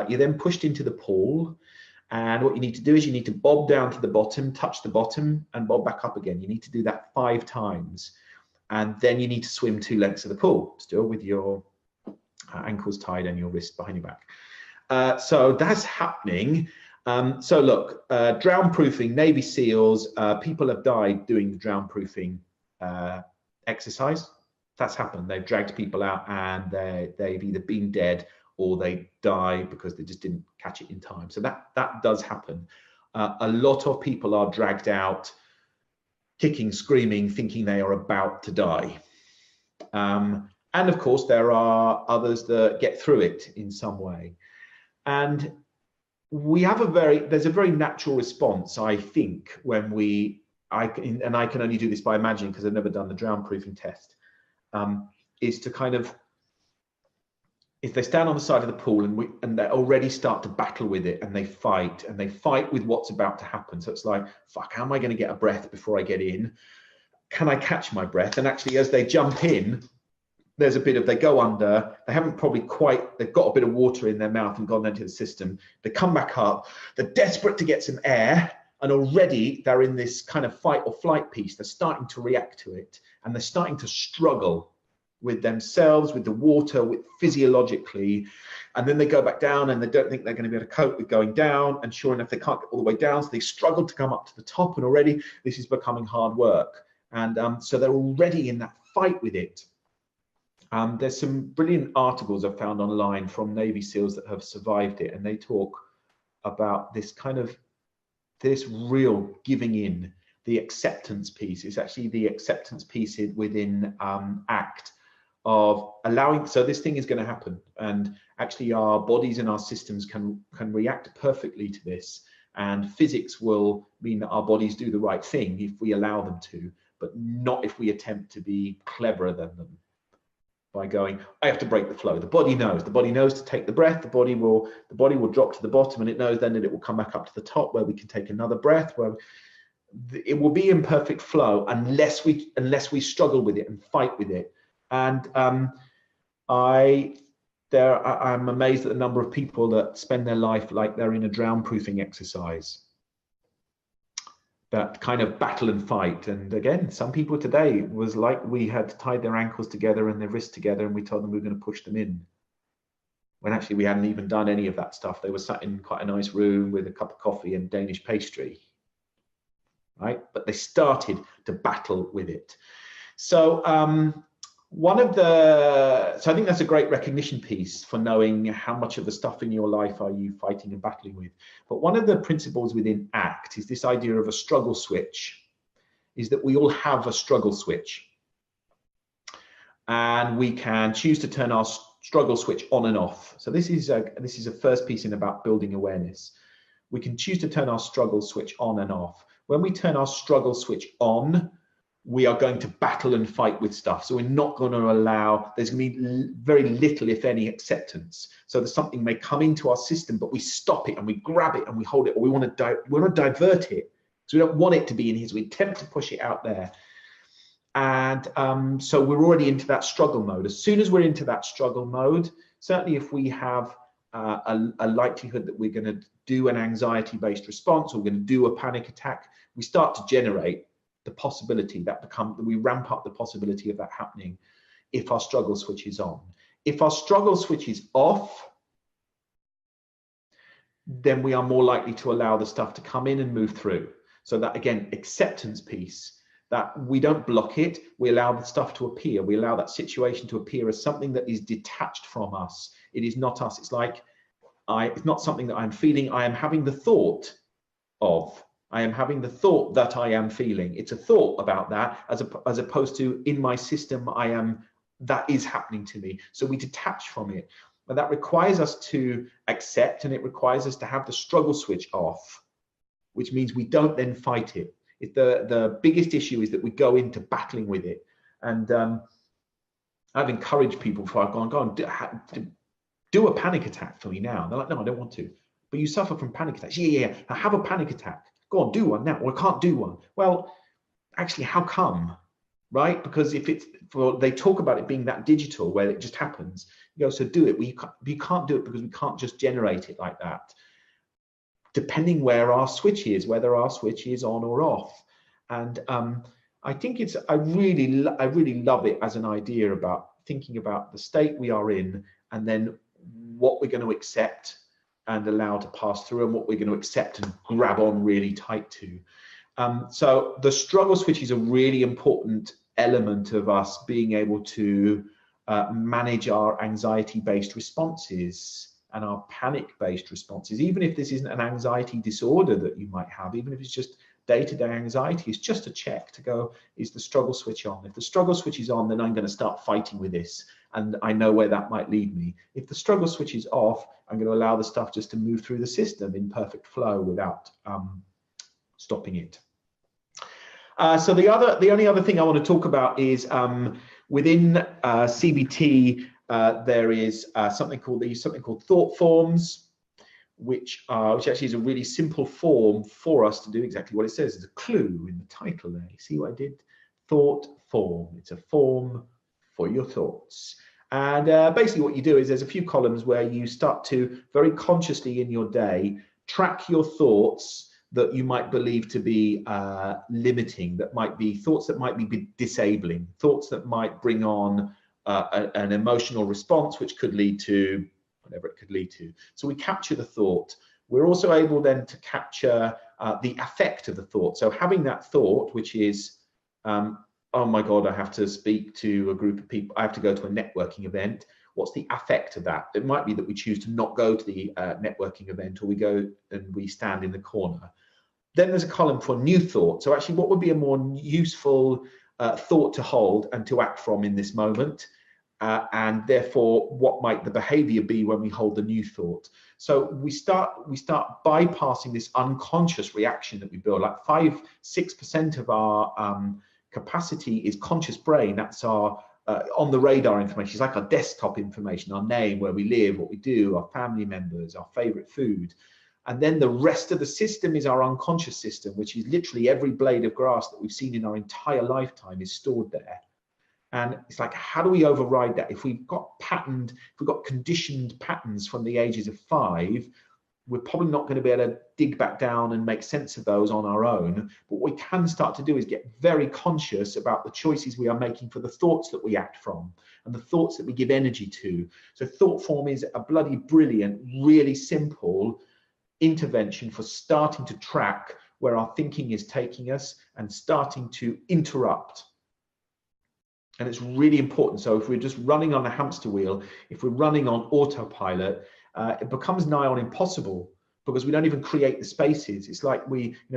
You're then pushed into the pool. And what you need to do is you need to bob down to the bottom, touch the bottom, and bob back up again. You need to do that 5 times. And then you need to swim 2 lengths of the pool, still with your ankles tied and your wrists behind your back. So that's happening. So look, drown proofing, Navy SEALs, people have died doing the drown proofing exercise. That's happened. They've dragged people out and they've either been dead or they die because they just didn't catch it in time. So that does happen. A lot of people are dragged out, kicking, screaming, thinking they are about to die. And of course, there are others that get through it in some way. And we have there's a very natural response, I think, when I can only do this by imagining because I've never done the drown proofing test, is to kind of is they stand on the side of the pool and they already start to battle with it, and they fight with what's about to happen. So it's like, fuck, how am I going to get a breath before I get in? Can I catch my breath? And actually, as they jump in, there's a bit of, they go under, they haven't probably quite, they've got a bit of water in their mouth and gone into the system. They come back up, they're desperate to get some air, and already they're in this kind of fight or flight piece. They're starting to react to it, and they're starting to struggle with themselves, with the water, with physiologically. And then they go back down and they don't think they're going to be able to cope with going down. And sure enough, they can't get all the way down. So they struggle to come up to the top, and already this is becoming hard work. And so they're already in that fight with it. There's some brilliant articles I've found online from Navy SEALs that have survived it. And they talk about this kind of, this real giving in, the acceptance piece. It's actually the acceptance piece within ACT of allowing, so this thing is going to happen, and actually our bodies and our systems can react perfectly to this, and physics will mean that our bodies do the right thing if we allow them to, but not if we attempt to be cleverer than them by going, I have to break the flow. The body knows to take the breath. The body will drop to the bottom, and it knows then that it will come back up to the top where we can take another breath, where it will be in perfect flow unless we struggle with it and fight with it. And I'm amazed at the number of people that spend their life like they're in a drown-proofing exercise, that kind of battle and fight. And again, some people today was like we had tied their ankles together and their wrists together, and we told them we were going to push them in, when actually we hadn't even done any of that stuff. They were sat in quite a nice room with a cup of coffee and Danish pastry, right? But they started to battle with it. So so I think that's a great recognition piece for knowing how much of the stuff in your life are you fighting and battling with. But one of the principles within ACT is this idea of a struggle switch, is that we all have a struggle switch, and we can choose to turn our struggle switch on and off. So this is a first piece in about building awareness. We can choose to turn our struggle switch on and off. When we turn our struggle switch on, we are going to battle and fight with stuff. So we're not going to allow, there's going to be very little, if any, acceptance. So that something may come into our system, but we stop it and we grab it and we hold it, or we want to divert it. So we don't want it to be in here, so we attempt to push it out there. And so we're already into that struggle mode. As soon as we're into that struggle mode, certainly if we have a likelihood that we're going to do an anxiety-based response, or we're going to do a panic attack, we start to generate the possibility that we ramp up the possibility of that happening if our struggle switch is on. If our struggle switch is off, then we are more likely to allow the stuff to come in and move through. So that, again, acceptance piece, that we don't block it, we allow the stuff to appear, we allow that situation to appear as something that is detached from us. It is not us. It's like, it's not something that I'm feeling. I am having the thought of. I am having the thought that I am feeling. It's a thought about that, as opposed to in my system, that is happening to me. So we detach from it. But that requires us to accept, and it requires us to have the struggle switch off, which means we don't then fight it. The biggest issue is that we go into battling with it. And I've encouraged people before I've gone, do a panic attack for me now. And they're like, no, I don't want to. But you suffer from panic attacks. Yeah. I have a panic attack. Go on, do one now. Or I can't do one. Well, actually, how come? Right? Because if it's they talk about it being that digital where it just happens. You go, so do it. Well, you can't do it because we can't just generate it like that. Depending where our switch is, whether our switch is on or off. And I think I really love it as an idea about thinking about the state we are in, and then what we're going to accept and allow to pass through, and what we're going to accept and grab on really tight to. So the struggle switch is a really important element of us being able to manage our anxiety-based responses and our panic-based responses. Even if this isn't an anxiety disorder that you might have, even if it's just day-to-day anxiety, it's just a check to go, is the struggle switch on? If the struggle switch is on, then I'm going to start fighting with this, and I know where that might lead me. If the struggle switch is off, I'm going to allow the stuff just to move through the system in perfect flow without stopping it. So the only other thing I want to talk about is within CBT, there is something called thought forms, which actually is a really simple form for us to do exactly what it says. There's a clue in the title there. You see what I did? Thought form. It's a form for your thoughts. And basically what you do is there's a few columns where you start to very consciously in your day track your thoughts that you might believe to be limiting, that might be thoughts that might be disabling, thoughts that might bring on an emotional response, which could lead to whatever it could lead to. So we capture the thought. We're also able then to capture the affect of the thought. So having that thought, which is, oh my God, I have to speak to a group of people, I have to go to a networking event. What's the affect of that? It might be that we choose to not go to the networking event, or we go and we stand in the corner. Then there's a column for new thought. So actually, what would be a more useful thought to hold and to act from in this moment? And therefore, what might the behavior be when we hold the new thought? So we start bypassing this unconscious reaction that we build. Like 5-6% of our capacity is conscious brain. That's our on the radar information. It's like our desktop information, our name, where we live, what we do, our family members, our favorite food. And then the rest of the system is our unconscious system, which is literally every blade of grass that we've seen in our entire lifetime is stored there. And it's like, how do we override that? If we've got conditioned patterns from the ages of 5, we're probably not going to be able to dig back down and make sense of those on our own. But what we can start to do is get very conscious about the choices we are making for the thoughts that we act from and the thoughts that we give energy to. So thought form is a bloody brilliant, really simple intervention for starting to track where our thinking is taking us and starting to interrupt. And it's really important. So if we're just running on a hamster wheel, if we're running on autopilot, it becomes nigh on impossible because we don't even create the spaces. It's like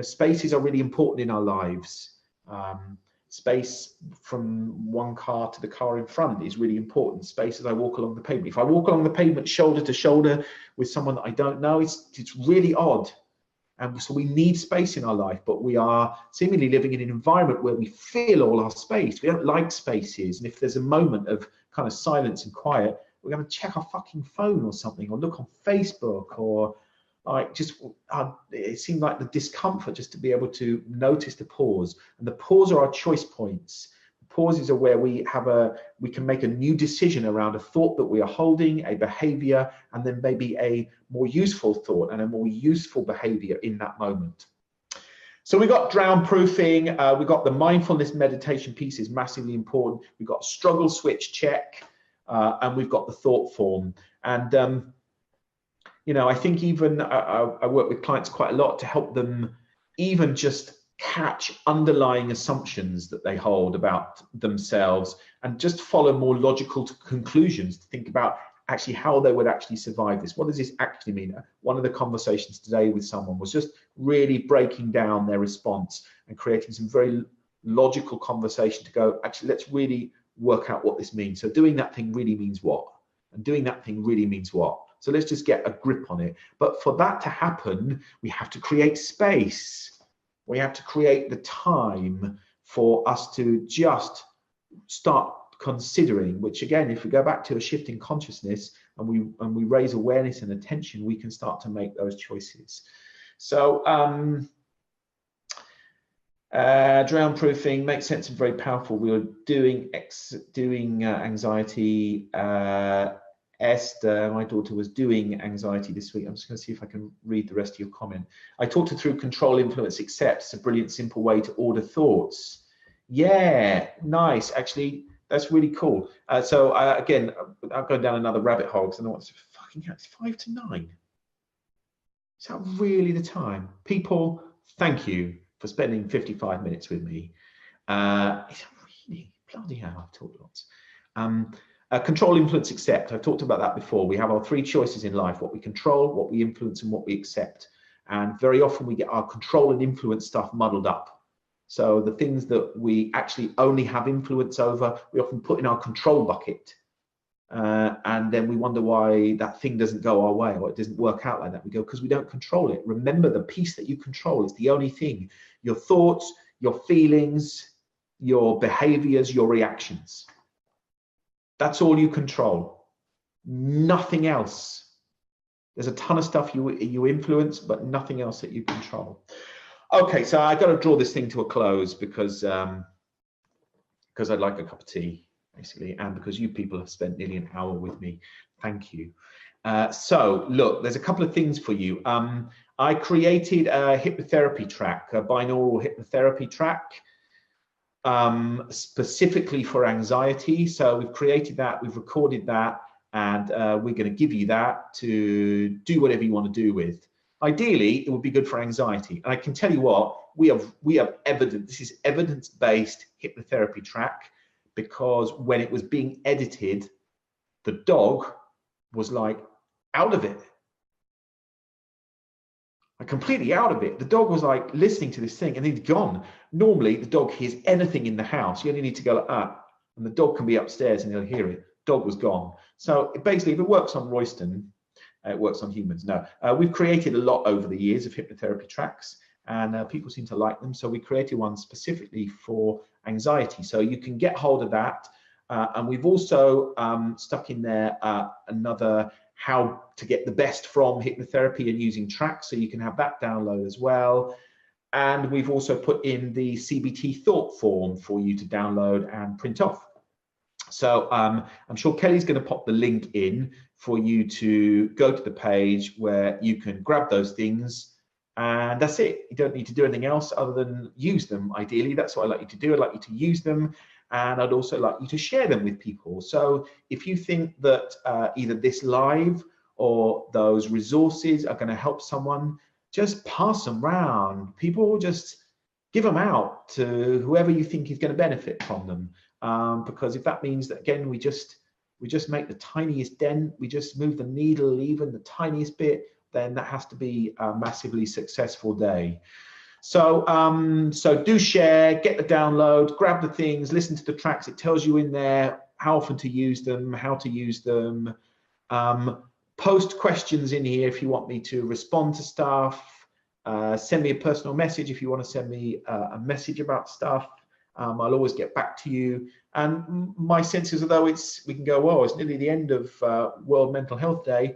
spaces are really important in our lives. Space from one car to the car in front is really important. Space as I walk along the pavement. If I walk along the pavement shoulder to shoulder with someone that I don't know, it's really odd. And so we need space in our life, but we are seemingly living in an environment where we fill all our space. We don't like spaces. And if there's a moment of kind of silence and quiet, we're going to check our fucking phone or something, or look on Facebook, or like it seemed like the discomfort just to be able to notice the pause. And the pause are our choice points. The pauses are where we can make a new decision around a thought that we are holding, a behavior, and then maybe a more useful thought and a more useful behavior in that moment. So we got drown proofing, we got the mindfulness meditation piece is massively important. We've got struggle switch check, and we've got the thought form. And I think even I work with clients quite a lot to help them even just catch underlying assumptions that they hold about themselves and just follow more logical conclusions to think about actually how they would actually survive this. What does this actually mean? One of the conversations today with someone was just really breaking down their response and creating some very logical conversation to go, actually, let's really work out what this means. So doing that thing really means what? And doing that thing really means what? So let's just get a grip on it. But for that to happen, we have to create space. We have to create the time for us to just start considering, which again, if we go back to a shift in consciousness and we raise awareness and attention, we can start to make those choices. So drown proofing makes sense and very powerful. We were doing anxiety. Esther, my daughter, was doing anxiety this week. I'm just going to see if I can read the rest of your comment. I talked her through control, influence, accept. It's a brilliant, simple way to order thoughts. Yeah, nice. Actually, that's really cool. So again, I'll go down another rabbit hole because I know what's fucking hell. It's 5 to 9. Is that really the time? People, thank you for spending 55 minutes with me. It's really bloody hell. I've talked lots. Control, influence, accept. I've talked about that before. We have our 3 choices in life: what we control, what we influence, and what we accept. And very often we get our control and influence stuff muddled up. So the things that we actually only have influence over, we often put in our control bucket. And then we wonder why that thing doesn't go our way or it doesn't work out like that. We go, because we don't control it. Remember, the piece that you control is the only thing. Your thoughts, your feelings, your behaviors, your reactions. That's all you control. Nothing else. There's a ton of stuff you influence, but nothing else that you control. Okay, so I got to draw this thing to a close because I'd like a cup of tea, basically, and because you people have spent nearly an hour with me. Thank you. So look, there's a couple of things for you. I created a hypnotherapy track, a binaural hypnotherapy track, specifically for anxiety. So we've created that, we've recorded that, and we're going to give you that to do whatever you want to do with. Ideally, it would be good for anxiety. And I can tell you what, we have evidence. This is evidence-based hypnotherapy track, because when it was being edited, the dog was like out of it. Like completely out of it. The dog was like listening to this thing and he'd gone. Normally, the dog hears anything in the house. You only need to go like that, and the dog can be upstairs and he'll hear it. Dog was gone. So basically, if it works on Royston, it works on humans. No, we've created a lot over the years of hypnotherapy tracks, and people seem to like them. So we created one specifically for anxiety. So you can get hold of that. And we've also stuck in there another how to get the best from hypnotherapy and using tracks. So you can have that download as well. And we've also put in the CBT thought form for you to download and print off. So I'm sure Kelly's going to pop the link in for you to go to the page where you can grab those things, and that's it. You don't need to do anything else other than use them. Ideally, that's what I'd like you to do. I'd like you to use them, and I'd also like you to share them with people. So if you think that either this live or those resources are going to help someone, just pass them around. People, just give them out to whoever you think is going to benefit from them. Because if that means that, again, we just make the tiniest dent, we just move the needle even the tiniest bit, then that has to be a massively successful day. So so do share, get the download, grab the things, listen to the tracks. It tells you in there how often to use them, how to use them. Post questions in here if you want me to respond to stuff. Send me a personal message if you want to send me a message about stuff. I'll always get back to you. And my sense is, although we can go, well, it's nearly the end of World Mental Health Day,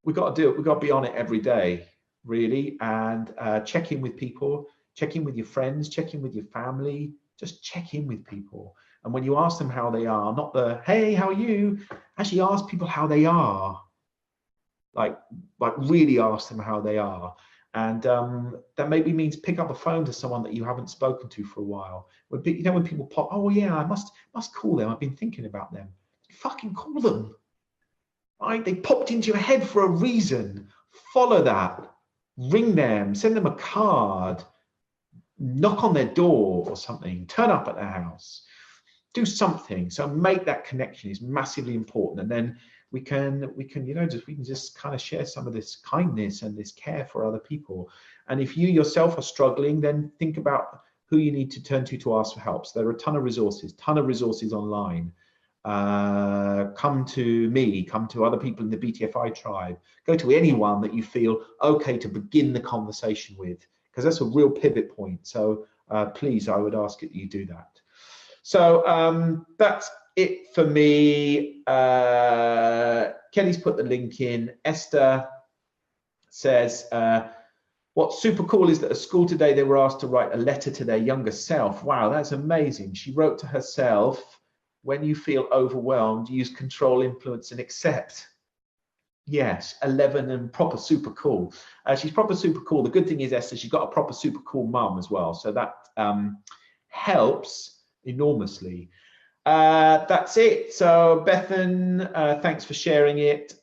we've got to do it. We've got to be on it every day, really, and check in with people, check in with your friends, check in with your family. Just check in with people. And when you ask them how they are, not the, hey, how are you? Actually ask people how they are. Like really ask them how they are. And that maybe means pick up the phone to someone that you haven't spoken to for a while. When people pop, oh yeah, I must call them. I've been thinking about them. Fucking call them. Right? They popped into your head for a reason. Follow that. Ring them. Send them a card. Knock on their door or something. Turn up at their house. Do something. So make that connection is massively important. And then we can just kind of share some of this kindness and this care for other people. And if you yourself are struggling, then think about who you need to turn to ask for help. So there are a ton of resources online. Come to me, come to other people in the BTFI tribe, go to anyone that you feel okay to begin the conversation with, because that's a real pivot point. So please, I would ask that you do that. So that's it for me. Kelly's put the link in. Esther says, what's super cool is that at school today they were asked to write a letter to their younger self. Wow, that's amazing. She wrote to herself, when you feel overwhelmed, use control, influence, and accept. Yes, 11 and proper super cool. She's proper super cool. The good thing is, Esther, she's got a proper super cool mum as well. So that helps enormously. That's it. So Bethan, thanks for sharing it.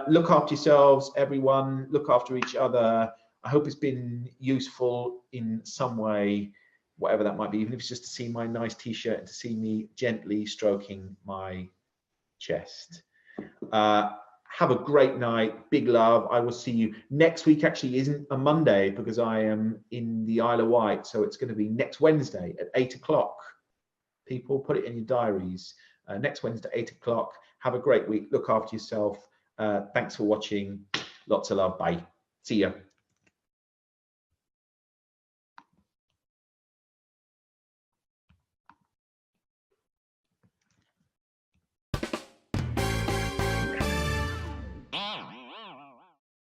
Look after yourselves, everyone. Look after each other. I hope it's been useful in some way, whatever that might be, even if it's just to see my nice t-shirt and to see me gently stroking my chest. Have a great night. Big love. I will see you next week. Actually isn't a Monday because I am in the Isle of Wight, so it's going to be next Wednesday at 8 o'clock. People, put it in your diaries. Next Wednesday, 8 o'clock. Have a great week. Look after yourself. Thanks for watching. Lots of love. Bye. See ya.